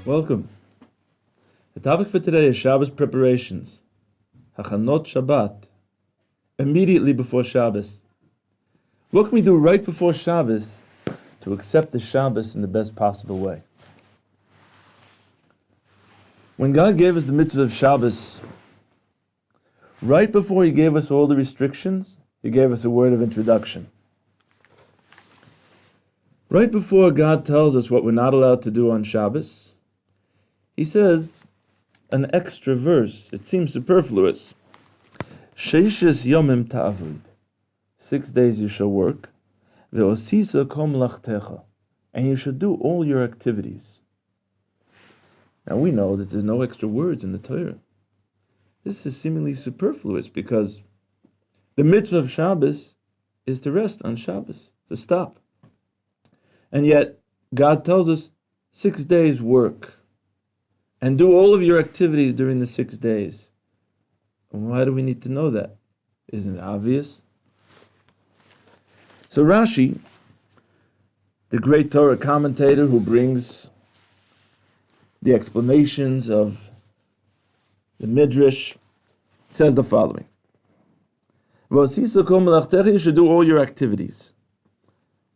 Welcome. The topic for today is Shabbos preparations. Hachanot Shabbat. Immediately before Shabbos. What can we do right before Shabbos to accept the Shabbos in the best possible way? When God gave us the mitzvah of Shabbos, right before He gave us all the restrictions, He gave us a word of introduction. Right before God tells us what we're not allowed to do on Shabbos, He says an extra verse. It seems superfluous. Sheishes yomim ta'avud. 6 days you shall work. Ve'osisa kom lachtecha. And you should do all your activities. Now we know that there's no extra words in the Torah. This is seemingly superfluous because the mitzvah of Shabbos is to rest on Shabbos, to stop. And yet God tells us 6 days work. And do all of your activities during the 6 days. And why do we need to know that? Isn't it obvious? So Rashi, the great Torah commentator who brings the explanations of the Midrash, says the following. You should do all your activities.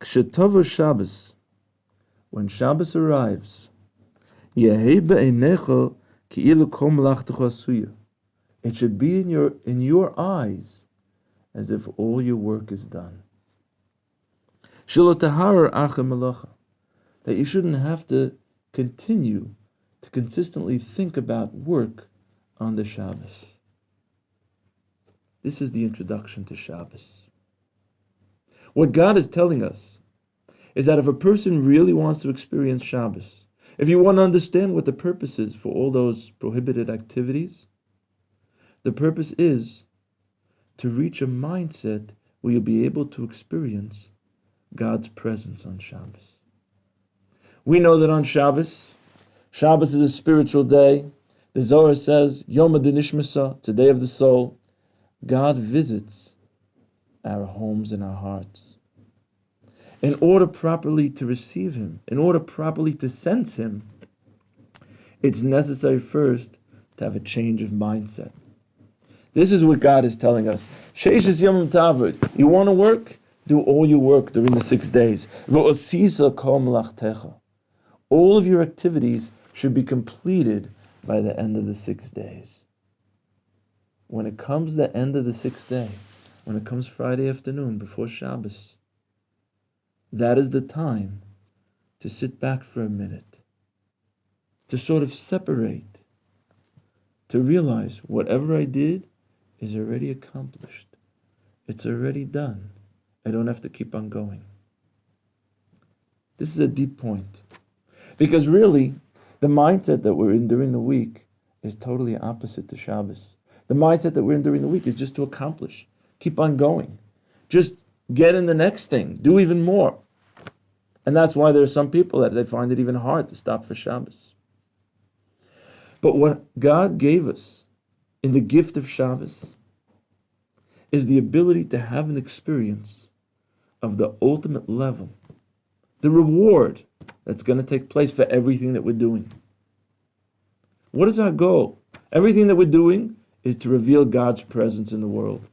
Shabbos, when Shabbos arrives, it should be in your eyes as if all your work is done. That you shouldn't have to continue to consistently think about work on the Shabbos. This is the introduction to Shabbos. What God is telling us is that if a person really wants to experience Shabbos, if you want to understand what the purpose is for all those prohibited activities, the purpose is to reach a mindset where you'll be able to experience God's presence on Shabbos. We know that on Shabbos is a spiritual day. The Zohar says, Yom HaDinishmasa, it's a day of the soul. God visits our homes and our hearts. In order properly to receive Him, in order properly to sense Him, it's necessary first to have a change of mindset. This is what God is telling us. Sheishes yomim ta'avud. You want to work? Do all your work during the 6 days. Ve'osisa kol melachtecha. All of your activities should be completed by the end of the 6 days. When it comes the end of the 6th day, when it comes Friday afternoon before Shabbos, that is the time to sit back for a minute, to sort of separate, to realize whatever I did is already accomplished. It's already done. I don't have to keep on going. This is a deep point. Because really, the mindset that we're in during the week is totally opposite to Shabbos. The mindset that we're in during the week is just to accomplish, keep on going. Just get in the next thing, do even more. And that's why there are some people that they find it even hard to stop for Shabbos. But what God gave us in the gift of Shabbos is the ability to have an experience of the ultimate level, the reward that's going to take place for everything that we're doing. What is our goal? Everything that we're doing is to reveal God's presence in the world.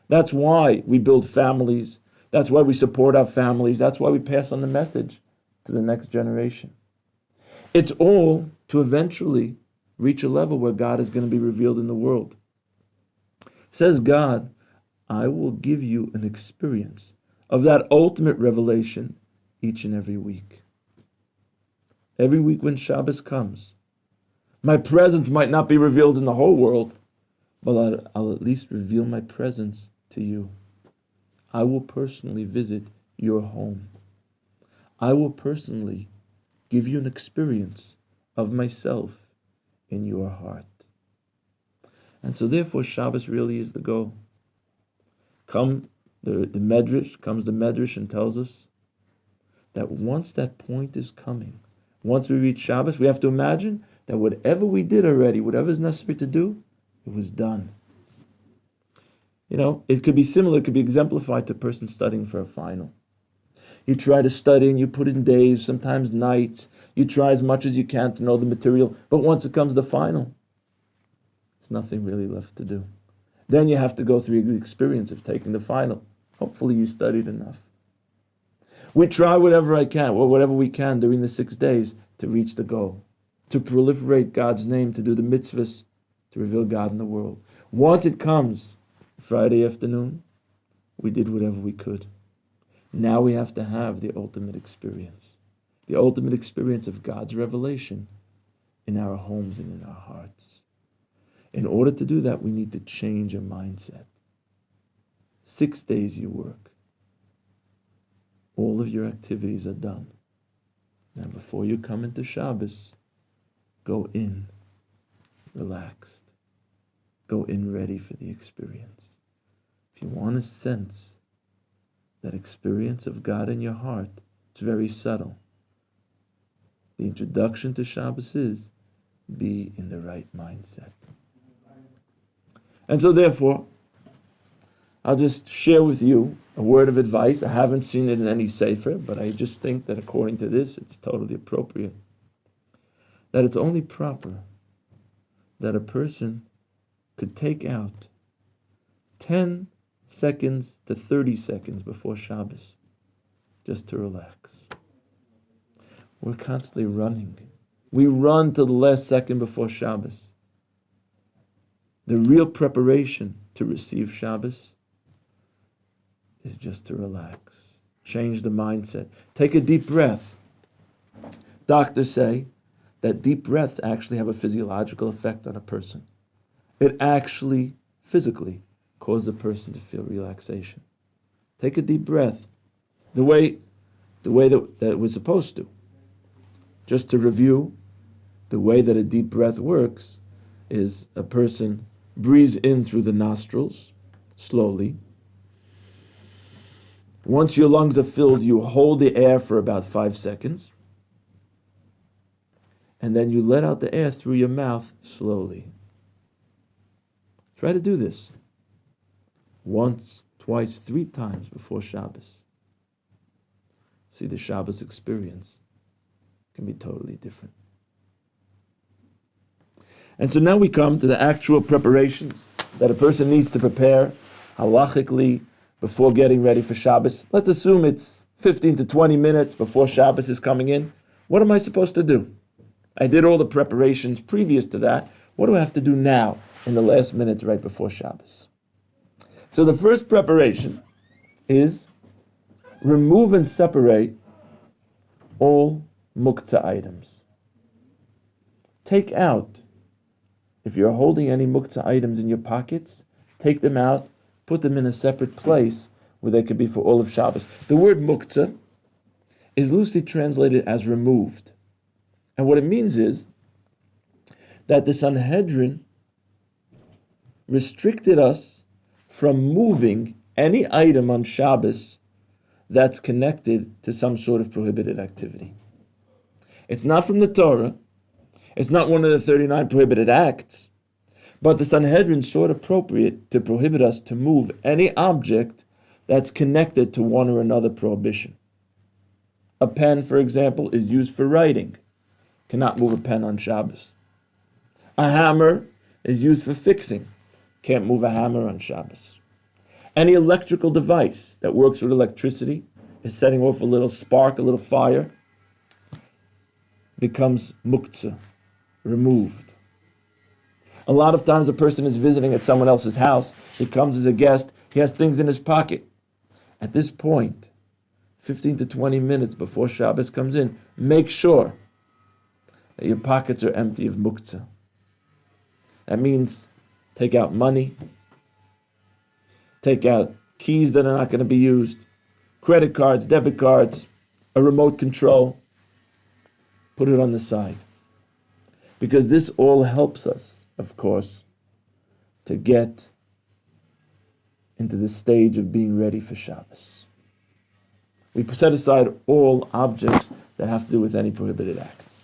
That's why we build families. That's why we support our families. That's why we pass on the message to the next generation. It's all to eventually reach a level where God is going to be revealed in the world. Says God, I will give you an experience of that ultimate revelation each and every week. Every week when Shabbos comes, my presence might not be revealed in the whole world, but I'll at least reveal my presence to you. I will personally visit your home. I will personally give you an experience of myself in your heart. And so therefore Shabbos really is the goal. Comes the Medrash and tells us that once that point is coming, once we reach Shabbos, we have to imagine that whatever we did already, whatever is necessary to do, it was done. You know, it could be similar, it could be exemplified to a person studying for a final. You try to study and you put in days, sometimes nights. You try as much as you can to know the material, but once it comes to final, there's nothing really left to do. Then you have to go through the experience of taking the final. Hopefully you studied enough. We try whatever we can during the 6 days to reach the goal, to proliferate God's name, to do the mitzvahs, to reveal God in the world. Once it comes Friday afternoon, we did whatever we could. Now we have to have the ultimate experience of God's revelation in our homes and in our hearts. In order to do that, we need to change our mindset. 6 days you work. All of your activities are done. Now before you come into Shabbos, go in relaxed. Go in ready for the experience. If you want to sense that experience of God in your heart, it's very subtle. The introduction to Shabbos is be in the right mindset. And so therefore, I'll just share with you a word of advice. I haven't seen it in any sefer, but I just think that according to this, it's totally appropriate. That it's only proper that a person could take out 10 seconds to 30 seconds before Shabbos just to relax. We're constantly running. We run to the last second before Shabbos. The real preparation to receive Shabbos is just to relax. Change the mindset. Take a deep breath. Doctors say that deep breaths actually have a physiological effect on a person. It actually, physically, causes a person to feel relaxation. Take a deep breath. The way that we're supposed to. Just to review, the way that a deep breath works is a person breathes in through the nostrils, slowly. Once your lungs are filled, you hold the air for about 5 seconds. And then you let out the air through your mouth slowly. Try to do this once, twice, 3 times before Shabbos. See, the Shabbos experience can be totally different. And so now we come to the actual preparations that a person needs to prepare halachically before getting ready for Shabbos. Let's assume it's 15 to 20 minutes before Shabbos is coming in. What am I supposed to do? I did all the preparations previous to that. What do I have to do now in the last minutes right before Shabbos? So the first preparation is remove and separate all muktzah items. Take out, if you're holding any muktzah items in your pockets, take them out, put them in a separate place where they could be for all of Shabbos. The word muktzah is loosely translated as removed. And what it means is that the Sanhedrin restricted us from moving any item on Shabbos that's connected to some sort of prohibited activity. It's not from the Torah. It's not one of the 39 prohibited acts. But the Sanhedrin saw it appropriate to prohibit us to move any object that's connected to one or another prohibition. A pen, for example, is used for writing. Cannot move a pen on Shabbos. A hammer is used for fixing. Can't move a hammer on Shabbos. Any electrical device that works with electricity is setting off a little spark, a little fire, becomes muktzah, removed. A lot of times a person is visiting at someone else's house, he comes as a guest, he has things in his pocket. At this point, 15 to 20 minutes before Shabbos comes in, make sure that your pockets are empty of muktzah. That means take out money, take out keys that are not going to be used, credit cards, debit cards, a remote control. Put it on the side. Because this all helps us, of course, to get into the stage of being ready for Shabbos. We set aside all objects that have to do with any prohibited acts.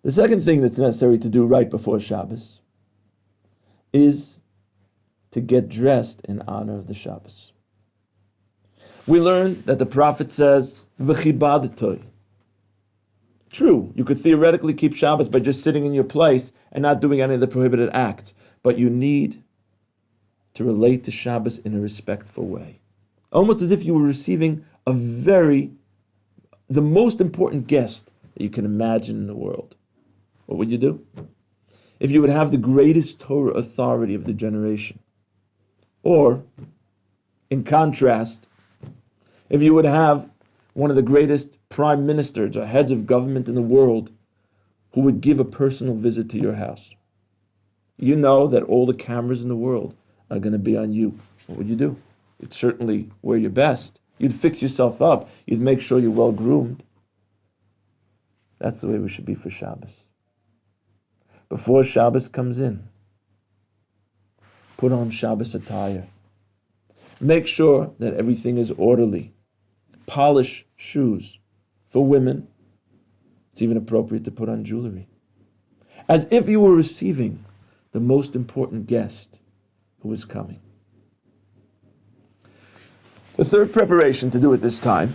The second thing that's necessary to do right before Shabbos is to get dressed in honor of the Shabbos. We learned that the prophet says, "V'chibadetoi." True, you could theoretically keep Shabbos by just sitting in your place and not doing any of the prohibited acts, but you need to relate to Shabbos in a respectful way. Almost as if you were receiving the most important guest that you can imagine in the world. What would you do? If you would have the greatest Torah authority of the generation. Or, in contrast, if you would have one of the greatest prime ministers or heads of government in the world who would give a personal visit to your house. You know that all the cameras in the world are going to be on you. What would you do? You'd certainly wear your best. You'd fix yourself up. You'd make sure you're well groomed. That's the way we should be for Shabbos. Before Shabbos comes in, put on Shabbos attire. Make sure that everything is orderly. Polish shoes. For women, it's even appropriate to put on jewelry. As if you were receiving the most important guest who is coming. The third preparation to do at this time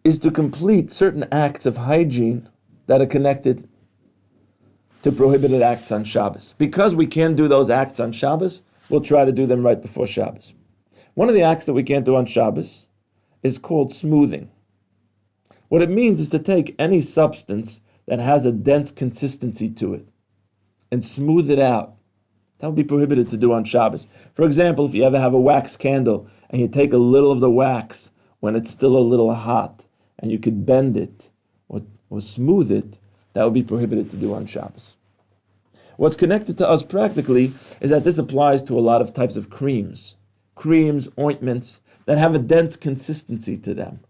is to complete certain acts of hygiene that are connected to prohibited acts on Shabbos. Because we can't do those acts on Shabbos, we'll try to do them right before Shabbos. One of the acts that we can't do on Shabbos is called smoothing. What it means is to take any substance that has a dense consistency to it and smooth it out. That would be prohibited to do on Shabbos. For example, if you ever have a wax candle and you take a little of the wax when it's still a little hot and you could bend it or smooth it, that would be prohibited to do on Shabbos. What's connected to us practically is that this applies to a lot of types of creams, ointments that have a dense consistency to them,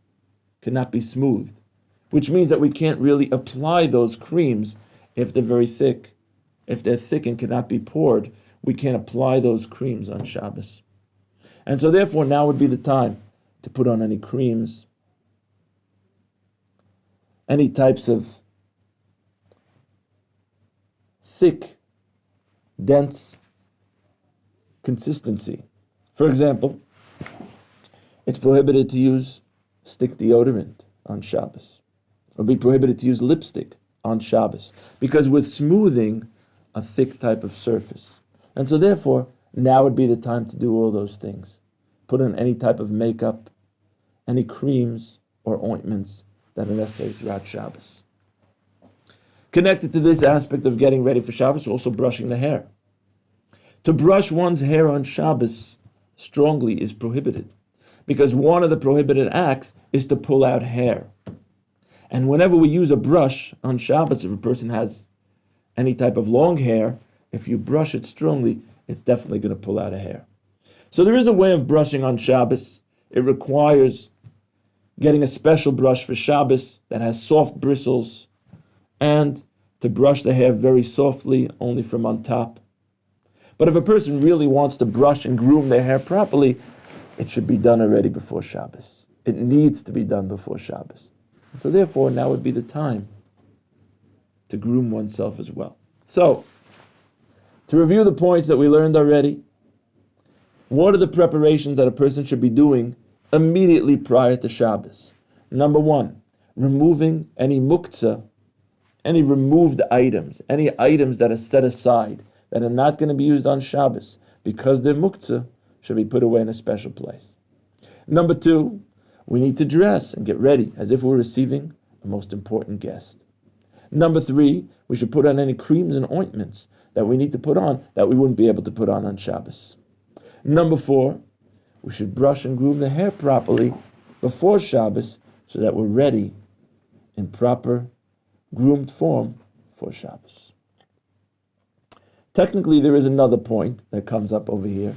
cannot be smoothed, which means that we can't really apply those creams if they're very thick. If they're thick and cannot be poured, we can't apply those creams on Shabbos. And so therefore now would be the time to put on any creams, any types of thick, dense consistency. For example, it's prohibited to use stick deodorant on Shabbos, or be prohibited to use lipstick on Shabbos, because we're smoothing a thick type of surface. And so therefore, now would be the time to do all those things. Put on any type of makeup, any creams or ointments that are necessary throughout Shabbos. Connected to this aspect of getting ready for Shabbos, also brushing the hair. To brush one's hair on Shabbos strongly is prohibited, because one of the prohibited acts is to pull out hair. And whenever we use a brush on Shabbos, if a person has any type of long hair, if you brush it strongly, it's definitely going to pull out a hair. So there is a way of brushing on Shabbos. It requires getting a special brush for Shabbos that has soft bristles, and to brush the hair very softly, only from on top. But if a person really wants to brush and groom their hair properly, it should be done already before Shabbos. It needs to be done before Shabbos. And so therefore, now would be the time to groom oneself as well. So, to review the points that we learned already, what are the preparations that a person should be doing immediately prior to Shabbos? Number one, removing any muktzah, any removed items, any items that are set aside, that are not going to be used on Shabbos, because they're muktzah, should be put away in a special place. Number two, we need to dress and get ready as if we're receiving a most important guest. Number three, we should put on any creams and ointments that we need to put on that we wouldn't be able to put on Shabbos. Number four, we should brush and groom the hair properly before Shabbos so that we're ready in proper groomed form for Shabbos. Technically, there is another point that comes up over here,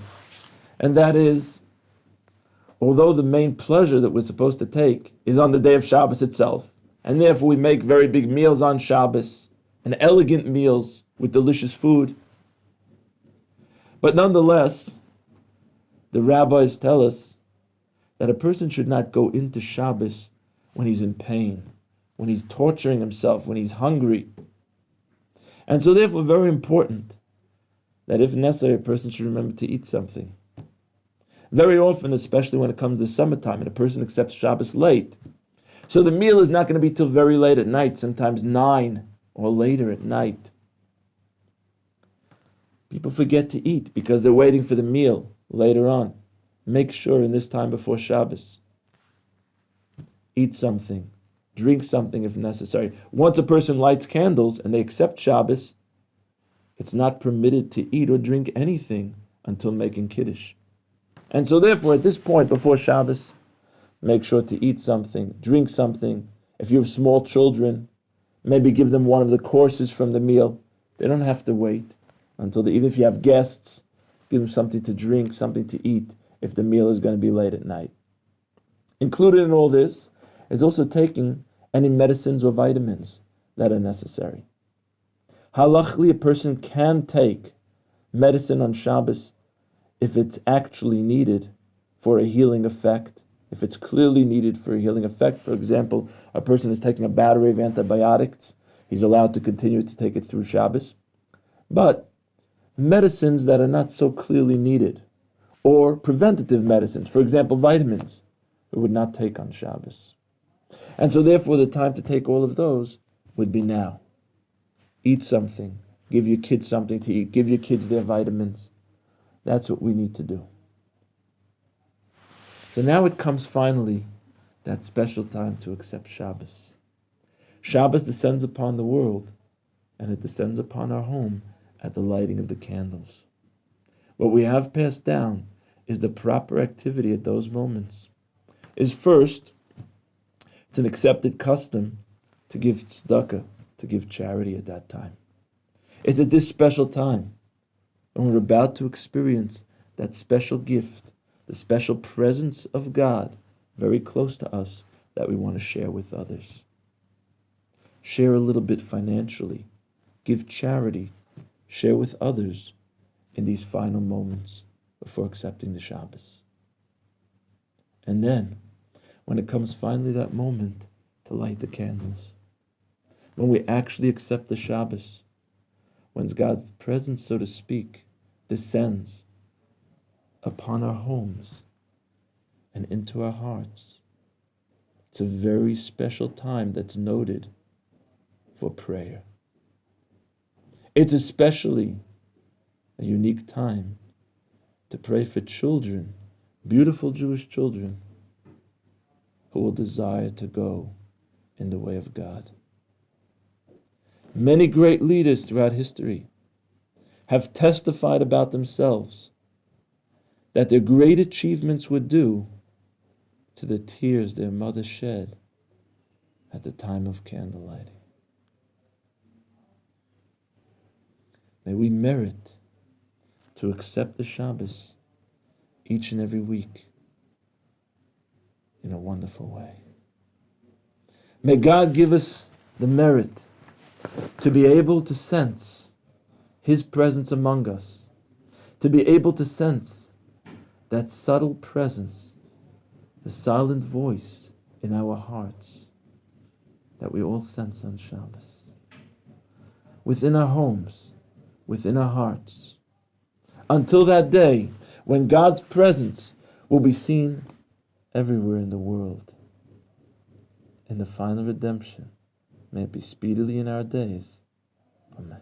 and that is, although the main pleasure that we're supposed to take is on the day of Shabbos itself, and therefore we make very big meals on Shabbos, and elegant meals with delicious food, but nonetheless, the rabbis tell us that a person should not go into Shabbos when he's in pain, when he's torturing himself, when he's hungry. And so therefore, very important that if necessary, a person should remember to eat something. Very often, especially when it comes to summertime and a person accepts Shabbos late, So the meal is not going to be till very late at night, sometimes 9 or later at night. People forget to eat because they're waiting for the meal later on. Make sure in this time before Shabbos, eat something, drink something if necessary. Once a person lights candles and they accept Shabbos, it's not permitted to eat or drink anything until making Kiddush. And so therefore, at this point before Shabbos, make sure to eat something, drink something. If you have small children, maybe give them one of the courses from the meal. They don't have to wait until even if you have guests, give them something to drink, something to eat, if the meal is going to be late at night. Included in all this is also taking any medicines or vitamins that are necessary. Halachically, a person can take medicine on Shabbos if it's actually needed for a healing effect, if it's clearly needed for a healing effect. For example, a person is taking a battery of antibiotics, he's allowed to continue to take it through Shabbos. But medicines that are not so clearly needed, or preventative medicines, for example, vitamins, we would not take on Shabbos. And so therefore the time to take all of those would be now. Eat something, give your kids something to eat, give your kids their vitamins. That's what we need to do. So now it comes finally, that special time to accept Shabbos. Shabbos descends upon the world, and it descends upon our home at the lighting of the candles. What we have passed down is the proper activity at those moments. Is first, it's an accepted custom to give tzedakah, to give charity at that time. It's at this special time, when we're about to experience that special gift, the special presence of God very close to us that we want to share with others. Share a little bit financially, give charity, share with others in these final moments before accepting the Shabbos. And then, when it comes finally that moment to light the candles, when we actually accept the Shabbos, when God's presence, so to speak, descends upon our homes and into our hearts, it's a very special time that's noted for prayer. It's especially a unique time to pray for children, beautiful Jewish children, who will desire to go in the way of God. Many great leaders throughout history have testified about themselves that their great achievements were due to the tears their mother shed at the time of candlelighting. May we merit to accept the Shabbos each and every week in a wonderful way. May God give us the merit to be able to sense His presence among us, to be able to sense that subtle presence, the silent voice in our hearts that we all sense on Shabbos. Within our homes, within our hearts, until that day when God's presence will be seen everywhere in the world. In the final redemption, may it be speedily in our days. Amen.